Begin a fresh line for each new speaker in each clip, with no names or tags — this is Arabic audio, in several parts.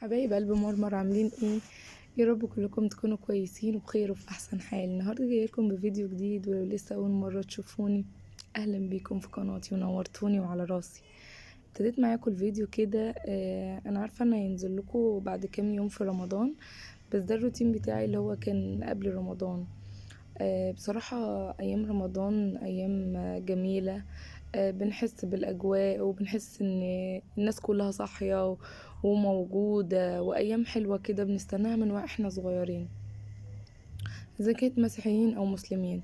حبايب قلب مرمر عاملين ايه؟ يا رب كلكم تكونوا كويسين وبخير وفي احسن حال. النهارده جاي لكم بفيديو جديد، ولو لسه اول مره تشوفوني اهلا بيكم في قناتي ونورتوني وعلى راسي. ابتديت معاكم الفيديو كده. انا عارفه ان هينزل لكم بعد كام يوم في رمضان، بس ده الروتين بتاعي اللي هو كان قبل رمضان. بصراحه ايام رمضان ايام جميله. بنحس بالاجواء وبنحس ان الناس كلها صاحيه وموجوده، وايام حلوه كده بنستناها من واحنا صغيرين، اذا كانت مسيحيين او مسلمين.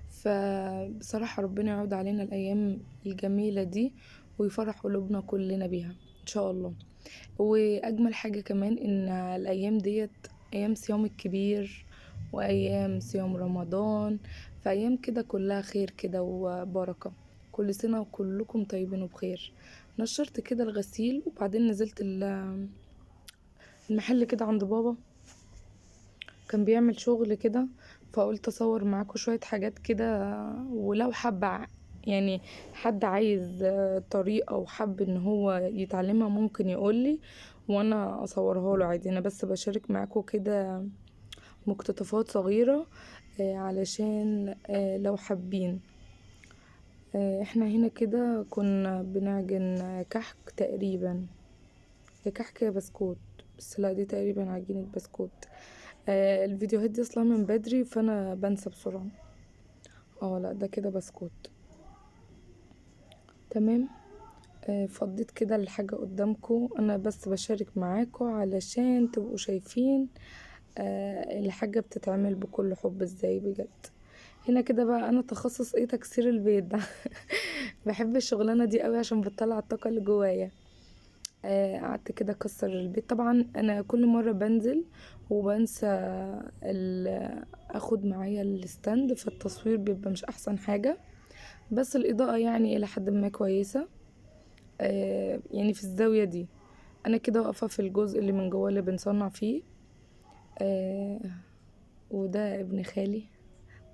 فبصراحه ربنا يعود علينا الايام الجميله دي ويفرح قلوبنا كلنا بيها ان شاء الله. واجمل حاجه كمان ان الايام ديت ايام صيام الكبير وايام صيام رمضان، فايام كده كلها خير كده وبركه. كل سنه وكلكم طيبين وبخير. نشرت كده الغسيل وبعدين نزلت المحل كده عند بابا، كان بيعمل شغل كده، فقلت اصور معاكم شويه حاجات كده. ولو حابه يعني حد عايز طريقه وحب ان هو يتعلمها ممكن يقولي وانا اصورها له عادي. انا بس بشارك معاكم كده مقتطفات صغيره علشان لو حابين. احنا هنا كده كنا بنعجن كحك تقريبا، يا كحك يا بسكوت، بس لا دي تقريبا عجينة بسكوت. الفيديوهات دي اصلا من بدري فانا بنسى بسرعة. لا ده كده بسكوت. تمام. فضيت كده الحاجة قدامكم، انا بس بشارك معاكم علشان تبقوا شايفين الحاجة بتتعمل بكل حب ازاي بجد. هنا كده بقى انا تخصص ايه؟ تكسير البيض ده. بحب الشغلانة دي قوي عشان بتطلع الطاقة اللي جوايا. قعدت كده اكسر البيت. طبعا انا كل مره بنزل وبنسى اخد معايا الستاند، فالتصوير بيبقى مش احسن حاجه، بس الاضاءه يعني الى حد ما كويسه. يعني في الزاويه دي انا كده واقفه في الجزء اللي من جوه اللي بنصنع فيه. آه، وده ابن خالي.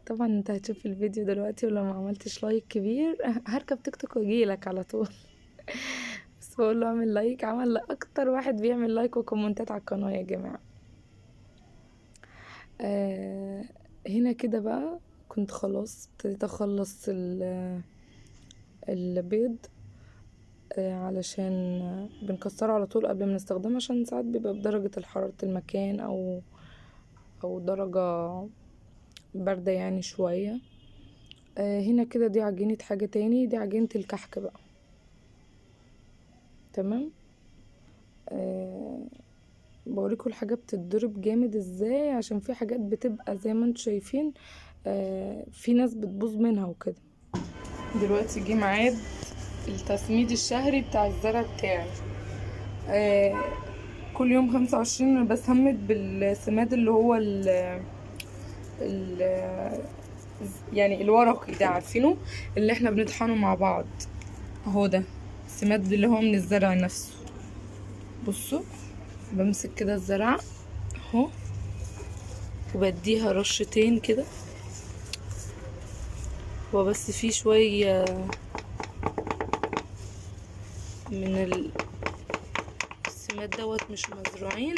طبعا انت هتشوف الفيديو دلوقتي، ولو ما عملتش لايك كبير هركب تيك توك واجيلك على طول. بس بقول له اعمل لايك، عمل اكتر واحد بيعمل لايك وكومنتات على القناه يا جماعه. آه هنا كده بقى كنت خلاص ابتديت اخلص البيض. علشان بنكسره على طول قبل ما نستخدمه، عشان ساعات بيبقى بدرجة حرارة المكان او درجة باردة يعني شوية. هنا كده دي عجينة حاجة تاني، دي عجينة الكحك بقى. تمام. بوريكم الحاجة بتتضرب جامد ازاي، عشان في حاجات بتبقى زي ما انتوا شايفين في ناس بتبوظ منها وكده. دلوقتي جه ميعاد التسميد الشهري بتاع الزرع بتاعي. كل يوم 25 انا بسمد بالسماد اللي هو ال يعني الورقي ده، عارفينه اللي احنا بنطحنه مع بعض. اهو ده السماد اللي هو من الزرع نفسه. بصوا بمسك كده الزرع اهو وبديها رشتين كده، وبس فيه شوية من السماد دوت مش مزروعين،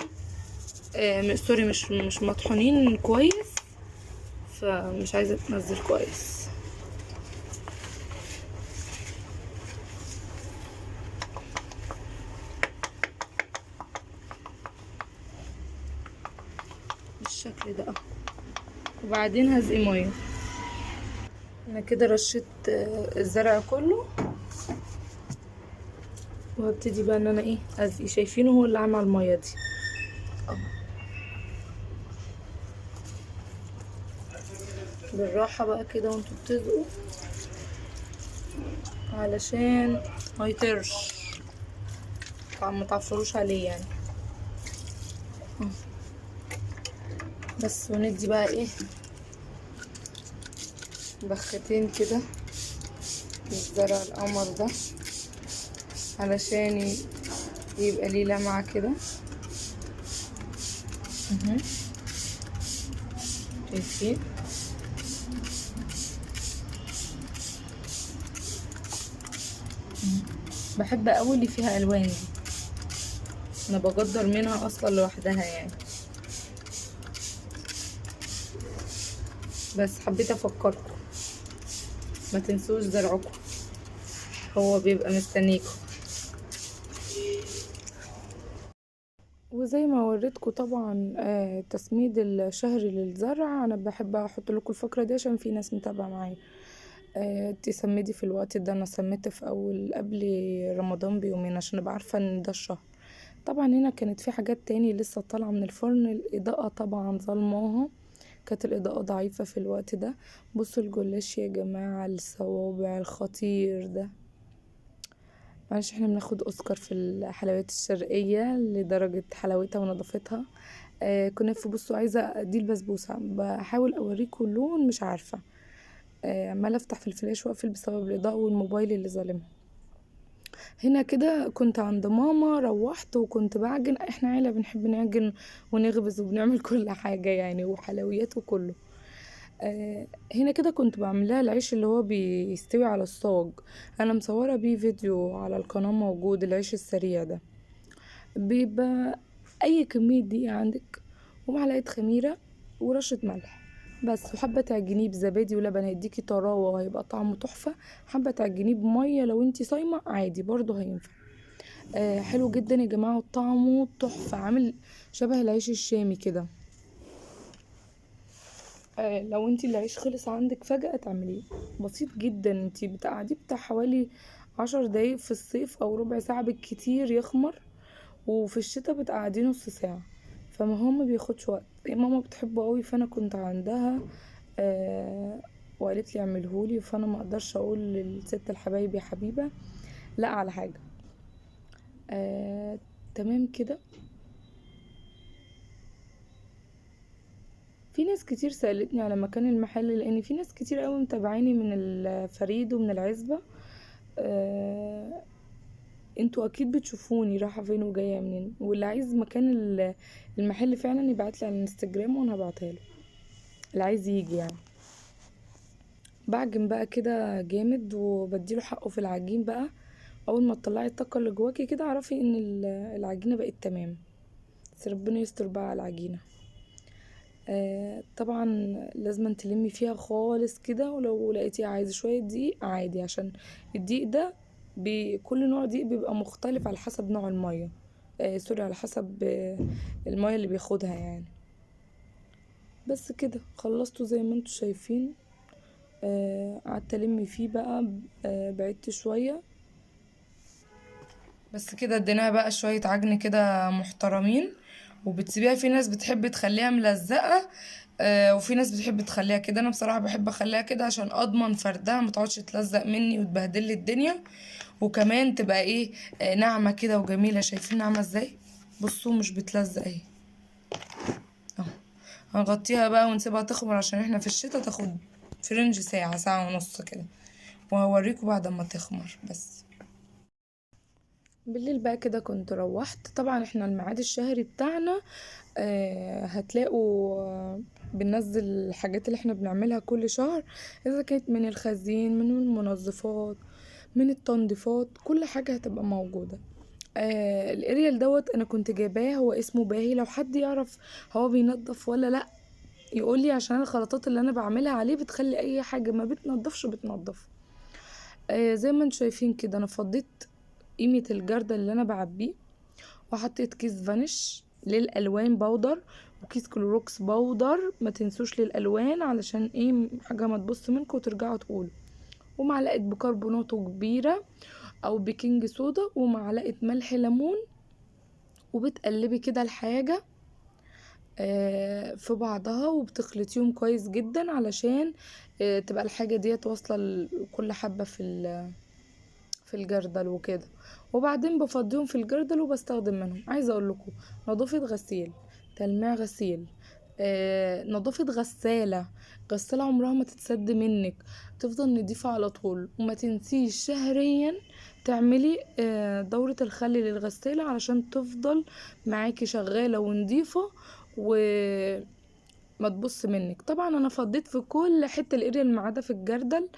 سوري مش مطحونين كويس، فمش عايزة تنزل كويس. بالشكل ده وبعدين هزقي ميه. انا كده رشيت الزرع كله، وهبتدي بقى ان انا ايه ازقي. شايفينه هو اللي عامل الميه دي بالراحه بقى كده وانتوا بتزقوا علشان ما يطرش، طبعا ما تعفروش عليه يعني. بس وندي بقى ايه بختين كده الزرع القمر ده علشان يبقى ليه لمعة كده. شايفين؟ بحب قوي اللي فيها الوان دي. انا بقدر منها اصلا لوحدها يعني، بس حبيت افكركم ما تنسوش زرعكم، هو بيبقى مستنيكم. وزي ما وريتكم طبعا تسميد الشهري للزرع، انا بحب احط لكم الفقره دي عشان في ناس متابعه معايا. تسمدي في الوقت ده، انا سميت في اول قبل رمضان بيومين عشان ابقى عارفه ان ده الشهر. طبعا هنا كانت في حاجات تاني لسه طالعه من الفرن، الاضاءه طبعا ظلماها، كانت الاضاءه ضعيفه في الوقت ده. بصوا الجلاش يا جماعه، الصوابع الخطير ده، معلش احنا بناخد اوسكار في الحلويات الشرقيه لدرجه حلاوتها ونظافتها. كنافه. بصوا عايزه دي البسبوسه، بحاول اوريكم اللون مش عارفه، عماله افتح في الفلاش واقفل بسبب الاضاءه والموبايل اللي ظالمها. هنا كده كنت عند ماما، روحت وكنت بعجن، احنا عيله بنحب نعجن ونخبز وبنعمل كل حاجه يعني، وحلويات وكله. هنا كده كنت بعملها العيش اللي هو بيستوي على الصاج، انا مصوره بيه فيديو على القناه موجود، العيش السريع ده بيبقى اي كميه دقيق عندك ومعلقه خميره ورشه ملح بس، وحابه تعجنيه بزبادي ولبن هيديكي طراوه وهيبقى طعمه تحفه، حابه تعجنيه بميه لو انتي صايمه عادي برضه هينفع. حلو جدا يا جماعه وطعمه تحفه، عامل شبه العيش الشامي كده. لو انتي العيش خلص عندك فجأة تعمليه، بسيط جدا، انتي بتقعديه بتاع حوالي 10 دقايق في الصيف او ربع ساعة بالكتير يخمر، وفي الشتا بتقعديه نص ساعة، فما هو ما بياخدش وقت. ماما بتحبه قوي فانا كنت عندها وقالت لي اعملهولي، فانا ما اقدرش اقول للست الحبايب يا حبيبة لا على حاجة. تمام كده. في ناس كتير سألتني على مكان المحل، لان في ناس كتير قوي متابعيني من الفريد ومن العزبة. آه انتوا اكيد بتشوفوني رايحة فين وجاية منين، واللي عايز مكان المحل فعلا يبعتلي على الانستجرام وانا هبعتها له، اللي عايز يجي يعني. بعجن بقى كده جامد وبديله حقه في العجين بقى، اول ما تطلعي الطاقة اللي جواكي كده اعرفي ان العجينة بقت تمام، بس ربنا يستر بقى على العجينة. طبعا لازم تلمي فيها خالص كده، ولو لقيتيها عايزة شوية دقيق عادي، عشان الدقيق ده بكل نوع دقيق بيبقى مختلف على حسب نوع المية، سوري على حسب المية اللي بياخدها يعني. بس كده خلصته زي ما انتوا شايفين. قعدت الم فيه بقى، بعدت شوية بس كده، اديناها بقى شوية عجن كده محترمين، وبتسيبيها. في ناس بتحب تخليها ملزقة، وفي ناس بتحب تخليها كده، انا بصراحة بحب اخليها كده عشان اضمن فردها ما تقعدش تلزق مني وتبهدل لي الدنيا، وكمان تبقى ايه ناعمة كده وجميلة. شايفين ناعمة ازاي؟ بصوا مش بتلزق اهي اهو. هنغطيها بقى ونسيبها تخمر عشان احنا في الشتا، تاخد فرنج ساعة ساعة ونص كده، وهوريكم بعد ما تخمر. بس بالليل بقى كده كنت روحت، طبعا احنا الميعاد الشهري بتاعنا هتلاقوا بننزل الحاجات اللي احنا بنعملها كل شهر، اذا كانت من الخزين من المنظفات من التنظيفات، كل حاجة هتبقى موجودة. الاريال دوت انا كنت جايباه، هو اسمه باهي، لو حد يعرف هو بينظف ولا لا يقولي، عشان الخلطات اللي انا بعملها عليه بتخلي اي حاجة ما بتنضفش بتنضف. زي ما انتم شايفين كده انا فضيت قيمة الجردل اللي انا بعبيه، وحطيت كيس فانيش للالوان بودر، وكيس كلوروكس بودر ما تنسوش للالوان، علشان ايه حاجه ما تبص منكم وترجعوا تقولوا، ومعلقه بيكربوناتو كبيره او بيكنج صودا، ومعلقه ملح ليمون، وبتقلبي كده الحاجه في بعضها وبتخلطيهم كويس جدا علشان تبقى الحاجه ديت واصله لكل حبه في الجردل وكده. وبعدين بفضيهم في الجردل وبستخدم منهم. عايزه اقول لكم نظافه غسيل، تلميع غسيل، نظافه غسالة عمرها ما تتسد منك، تفضل نضيفة على طول. وما تنسيش شهريا تعملي دورة الخل للغسالة علشان تفضل معاكي شغالة ونضيفة وما تبص منك. طبعا انا فضيت في كل حتة الاريا اللي معاده في الجردل،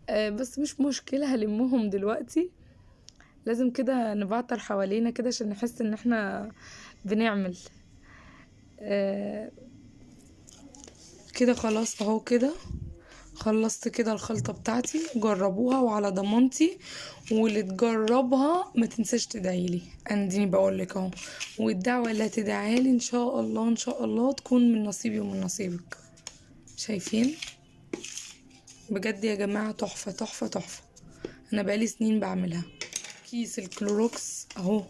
بس مش مشكلة هلمهم دلوقتي. لازم كده نبعتر حوالينا كده عشان نحس ان احنا بنعمل. آه كده خلاص اهو كده خلصت كده الخلطة بتاعتي، جربوها وعلى ضمانتي، واللي تجربها ما تنساش تدعيلي، انديني بقولك اهو، والدعوة اللي هتدعيها لي ان شاء الله ان شاء الله تكون من نصيبي ومن نصيبك. شايفين؟ بجد يا جماعة تحفة تحفة تحفة. انا بقالي سنين بعملها. كيس الكلوروكس اهو،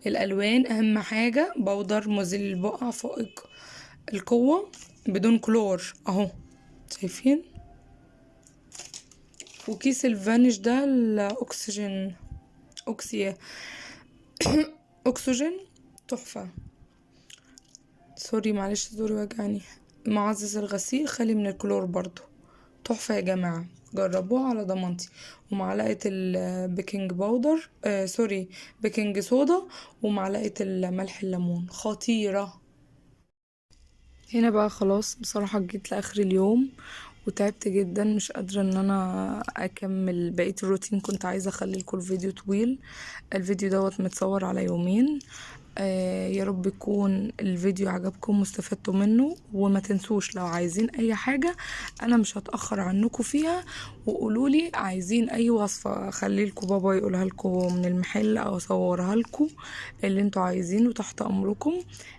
الالوان اهم حاجة، بودر مزيل البقع فائق القوة بدون كلور اهو، شايفين؟ وكيس الفانيش ده الاكسجين اوكسيا اكسجين تحفة. سوري معلش زوري وجعني. معزز الغسيل خالي من الكلور برضو تحفة يا جماعة، جربوها على ضمانتي. ومعلقة البيكنج باودر سوري بيكنج صودا، ومعلقة الملح الليمون خطيرة. هنا بقى خلاص بصراحة جيت لآخر اليوم وتعبت جدا، مش قادرة ان انا اكمل بقية الروتين، كنت عايزة اخلي لكم الفيديو طويل. الفيديو دوت متصور على يومين. يا رب يكون الفيديو عجبكم واستفدتوا منه، وما تنسوش لو عايزين اي حاجة انا مش هتأخر عنكم فيها، وقولولي عايزين اي وصفة اخلي لكم بابا يقولها لكم من المحل او اصورها لكم، اللي انتوا عايزينه تحت امركم.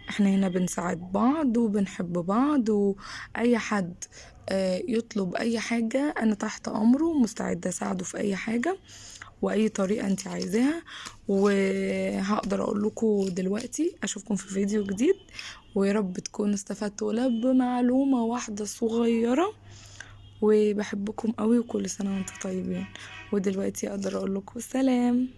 احنا هنا بنساعد بعض وبنحب بعض، واي حد يطلب اي حاجة انا تحت امره مستعدة اساعده في اي حاجة واي طريقة انت عايزاها. وهقدر اقول لكم دلوقتي اشوفكم في فيديو جديد، ويا رب تكونوا استفدتوا ولو بمعلومة واحدة صغيرة. وبحبكم قوي وكل سنة وانتم طيبين. ودلوقتي اقدر اقول لكم سلام.